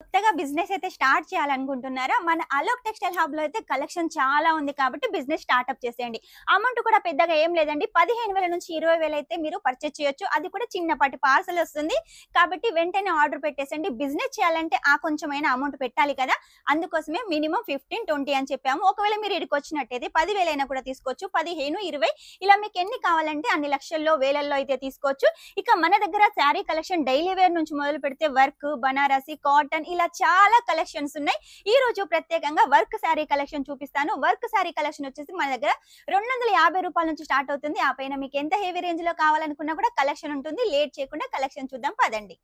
కొత్తగా బిజినెస్ అయితే స్టార్ట్ చేయాలనుకుంటున్నారా? మన అలోక్ టెక్స్టైల్ హబ్‌లో అయితే కలెక్షన్ చాలా ఉంది కాబట్టి బిజినెస్ స్టార్ట్‌అప్ చేసేయండి. అమౌంట్ కూడా పెద్దగా ఏం లేదండి. 15,000 నుంచి 20,000 అయితే మీరు పర్చేజ్ చేయొచ్చు. అది కూడా చిన్నపాటి పార్సెల్ వస్తుంది. కాబట్టి వెంటనే ఆర్డర్ పెట్టేసేయండి. బిజినెస్ చేయాలంటే ఆ కొంచెమైనా అమౌంట్ పెట్టాలి కదా! అందుకోసమే మినిమమ్ 15, 20 అని చెప్పాము. ఒకవేళ మీరు ఈడికొచ్చినట్టయితే 10,000 అయినా కూడా తీసుకోవచ్చు. 15, 20 ఇలా మీకు ఎన్ని కావాలంటే అన్ని లక్షల్లో, వేలల్లో అయితే తీసుకోవచ్చు. ఇక మన దగ్గర శారీ కలెక్షన్ డైలీ వేర్ నుంచి మొదలు పెడితే వర్క్, బనారసి, కాటన్ ఇలా చాలా కలెక్షన్స్ ఉన్నాయి. ఈ రోజు ప్రత్యేకంగా వర్క్ శారీ కలెక్షన్ చూపిస్తాను. వర్క్ శారీ కలెక్షన్ వచ్చేసి మన దగ్గర రూ. 250 నుంచి స్టార్ట్ అవుతుంది. ఆ పైన మీకు ఎంత హెవీ రేంజ్ లో కావాలనుకున్నా కూడా కలెక్షన్ ఉంటుంది. లేట్ చేయకుండా కలెక్షన్ చూద్దాం పదండి.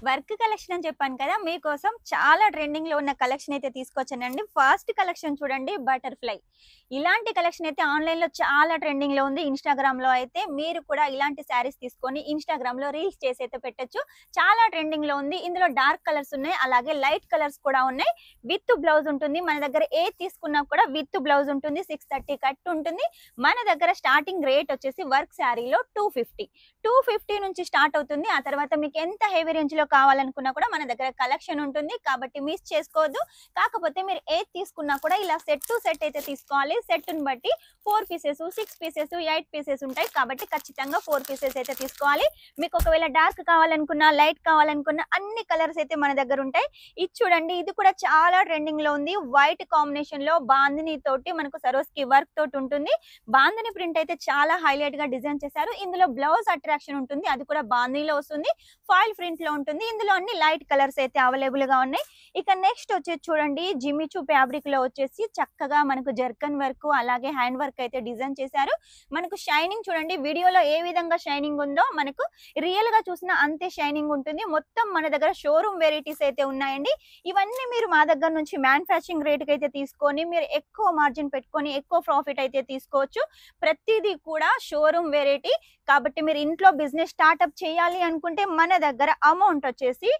వర్క్ కలెక్షన్ అని చెప్పాను కదా, మీకోసం చాలా ట్రెండింగ్ లో ఉన్న కలెక్షన్ అయితే తీసుకొచ్చానండి. ఫస్ట్ కలెక్షన్ చూడండి, బటర్ఫ్లై. ఇలాంటి కలెక్షన్ అయితే ఆన్లైన్ లో చాలా ట్రెండింగ్ లో ఉంది. ఇన్స్టాగ్రామ్ లో అయితే మీరు కూడా ఇలాంటి శారీస్ తీసుకొని ఇన్స్టాగ్రామ్ లో రీల్స్ చేసి అయితే పెట్టొచ్చు. చాలా ట్రెండింగ్ లో ఉంది. ఇందులో డార్క్ కలర్స్ ఉన్నాయి, అలాగే లైట్ కలర్స్ కూడా ఉన్నాయి. విత్ బ్లౌజ్ ఉంటుంది. మన దగ్గర ఏ తీసుకున్నా కూడా విత్ బ్లౌజ్ ఉంటుంది. 630 కట్ ఉంటుంది. మన దగ్గర స్టార్టింగ్ రేట్ వచ్చేసి వర్క్ శారీలో 250 నుంచి స్టార్ట్ అవుతుంది. ఆ తర్వాత మీకు ఎంత హెవీ రేంజ్ లో కావాలనుకున్నా కూడా మన దగ్గర కలెక్షన్ ఉంటుంది. కాబట్టి మిస్ చేసుకోవద్దు. కాకపోతే మీరు ఏది తీసుకున్నా కూడా ఇలా సెట్ టు సెట్ అయితే తీసుకోవాలి. సెట్ ని బట్టి 4 పీసెస్, 6 పీసెస్, 8 పీసెస్ ఉంటాయి. కాబట్టి ఖచ్చితంగా 4 పీసెస్ అయితే తీసుకోవాలి. మీకు ఒకవేళ డార్క్ కావాలనుకున్నా, లైట్ కావాలనుకున్నా అన్ని కలర్స్ అయితే మన దగ్గర ఉంటాయి. ఇది చూడండి, ఇది కూడా చాలా ట్రెండింగ్ లో ఉంది. వైట్ కాంబినేషన్ లో బాందిని తోటి మనకు సరోస్కి వర్క్ తోటి ఉంటుంది. బాందిని ప్రింట్ అయితే చాలా హైలైట్ గా డిజైన్ చేశారు. ఇందులో బ్లౌజ్ అట్రాక్షన్ ఉంటుంది. అది కూడా బాందినిలో వస్తుంది. ఫాయిల్ ప్రింట్ లో ఉంటుంది. ఇందులో అన్ని లైట్ కలర్స్ అయితే అవైలబుల్ గా ఉన్నాయి. ఇక నెక్స్ట్ వచ్చేసి చూడండి, జిమిచూ ఫ్యాబ్రిక్ లో వచ్చేసి చక్కగా మనకు జర్కన్ వర్క్ అలాగే హ్యాండ్ వర్క్ అయితే డిజైన్ చేశారు. మనకు షైనింగ్ చూడండి, వీడియోలో ఏ విధంగా షైనింగ్ ఉందో మనకు రియల్ గా చూసినా అంతే షైనింగ్ ఉంటుంది. మొత్తం మన దగ్గర షోరూమ్ వెరైటీస్ అయితే ఉన్నాయండి. ఇవన్నీ మీరు మా దగ్గర నుంచి మ్యానుఫ్యాక్చరింగ్ రేట్ కి అయితే తీసుకొని మీరు ఎక్కువ మార్జిన్ పెట్టుకొని ఎక్కువ ప్రాఫిట్ అయితే తీసుకోవచ్చు. ప్రతిదీ కూడా షోరూమ్ వెరైటీ. కాబట్టి మీరు ఇంట్లో బిజినెస్ స్టార్ట్అప్ చేయాలి అనుకుంటే మన దగ్గర అమౌంట్ వచ్చేసి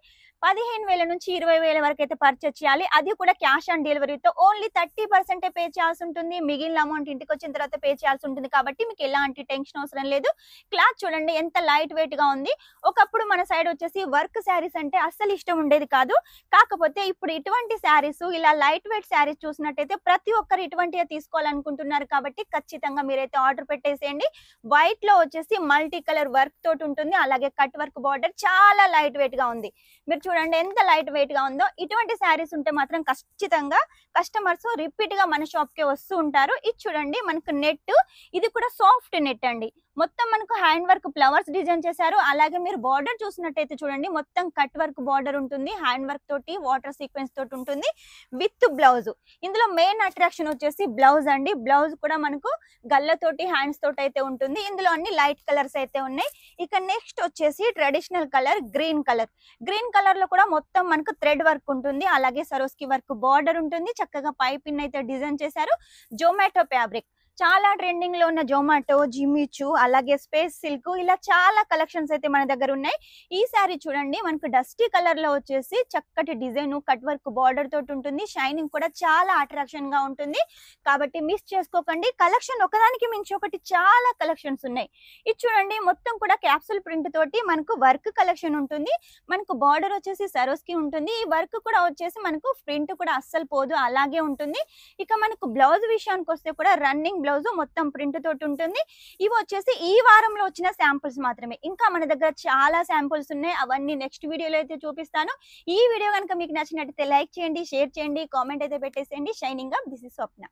15,000 నుంచి 20,000 వరకు అయితే పర్చేస్ చేయాలి. అది కూడా క్యాష్ ఆన్ డెలివరీతో ఓన్లీ 30% పే చేయాల్సి ఉంటుంది. మిగిలిన అమౌంట్ ఇంటికి వచ్చిన తర్వాత పే చేయాల్సి ఉంటుంది. కాబట్టి మీకు ఎలాంటి టెన్షన్ అవసరం లేదు. క్లాత్ చూడండి ఎంత లైట్ వెయిట్ గా ఉంది. ఒకప్పుడు మన సైడ్ వచ్చేసి వర్క్ శారీస్ అంటే అస్సలు ఇష్టం ఉండేది కాదు. కాకపోతే ఇప్పుడు ఇటువంటి శారీస్, ఇలా లైట్ వెయిట్ శారీస్ చూసినట్టయితే ప్రతి ఒక్కరు ఇటువంటివి తీసుకోవాలనుకుంటున్నారు. కాబట్టి ఖచ్చితంగా మీరైతే ఆర్డర్ పెట్టేసేయండి. వైట్ లో వచ్చేసి మల్టీ కలర్ వర్క్ తోటి ఉంటుంది. అలాగే కట్ వర్క్ బార్డర్ చాలా లైట్ వెయిట్ గా ఉంది. మీరు చూడండి ఎంత లైట్ వెయిట్ గా ఉందో. ఇటువంటి శారీస్ ఉంటే మాత్రం ఖచ్చితంగా కస్టమర్స్ రిపీట్ గా మన షాప్ కి వస్తూ ఉంటారు. ఇది చూడండి మనకు నెట్, ఇది కూడా సాఫ్ట్ నెట్ అండి. మొత్తం మనకు హ్యాండ్ వర్క్ ఫ్లవర్స్ డిజైన్ చేశారు. అలాగే మీరు బార్డర్ చూసినట్టయితే చూడండి, మొత్తం కట్ వర్క్ బార్డర్ ఉంటుంది. హ్యాండ్ వర్క్ తోటి వాటర్ సీక్వెన్స్ తోటి ఉంటుంది విత్ బ్లౌజ్. ఇందులో మెయిన్ అట్రాక్షన్ వచ్చేసి బ్లౌజ్ అండి. బ్లౌజ్ కూడా మనకు గల్లతోటి హ్యాండ్స్ తోటి అయితే ఉంటుంది. ఇందులో అన్ని లైట్ కలర్స్ అయితే ఉన్నాయి. ఇక నెక్స్ట్ వచ్చేసి traditional colour green colour. Green colour లో కూడా మొత్తం మనకు థ్రెడ్ వర్క్ ఉంటుంది. అలాగే సరోస్కి వర్క్ బార్డర్ ఉంటుంది. చక్కగా పైపిన్ అయితే డిజైన్ చేశారు. జొమాటో ఫ్యాబ్రిక్ చాలా ట్రెండింగ్ లో ఉన్న జొమాటో, జిమిచూ అలాగే స్పేస్ సిల్క్ ఇలా చాలా కలెక్షన్స్ అయితే మన దగ్గర ఉన్నాయి. ఈ సారీ చూడండి మనకు డస్టీ కలర్ లో వచ్చేసి చక్కటి డిజైన్ కట్ వర్క్ బార్డర్ తోటి ఉంటుంది. షైనింగ్ కూడా చాలా అట్రాక్షన్ గా ఉంటుంది. కాబట్టి మిస్ చేసుకోకండి. కలెక్షన్ ఒకదానికి మించి ఒకటి చాలా కలెక్షన్స్ ఉన్నాయి. ఇది చూడండి మొత్తం కూడా క్యాప్సూల్ ప్రింట్ తోటి మనకు వర్క్ కలెక్షన్ ఉంటుంది. మనకు బార్డర్ వచ్చేసి సరోస్కి ఉంటుంది. ఈ వర్క్ కూడా వచ్చేసి మనకు ప్రింట్ కూడా అస్సలు పోదు, అలాగే ఉంటుంది. ఇక మనకు బ్లౌజ్ విషయానికి వస్తే కూడా రన్నింగ్ బ్లౌజ్ మొత్తం ప్రింట్ తోటి ఉంటుంది. ఇవి వచ్చేసి ఈ వారంలో వచ్చిన శాంపుల్స్ మాత్రమే. ఇంకా మన దగ్గర చాలా శాంపుల్స్ ఉన్నాయి. అవన్నీ నెక్స్ట్ వీడియోలో అయితే చూపిస్తాను. ఈ వీడియో కనుక మీకు నచ్చినట్లయితే లైక్ చేయండి, షేర్ చేయండి, కామెంట్ అయితే పెట్టేసేయండి. Shining up, this is Swapna.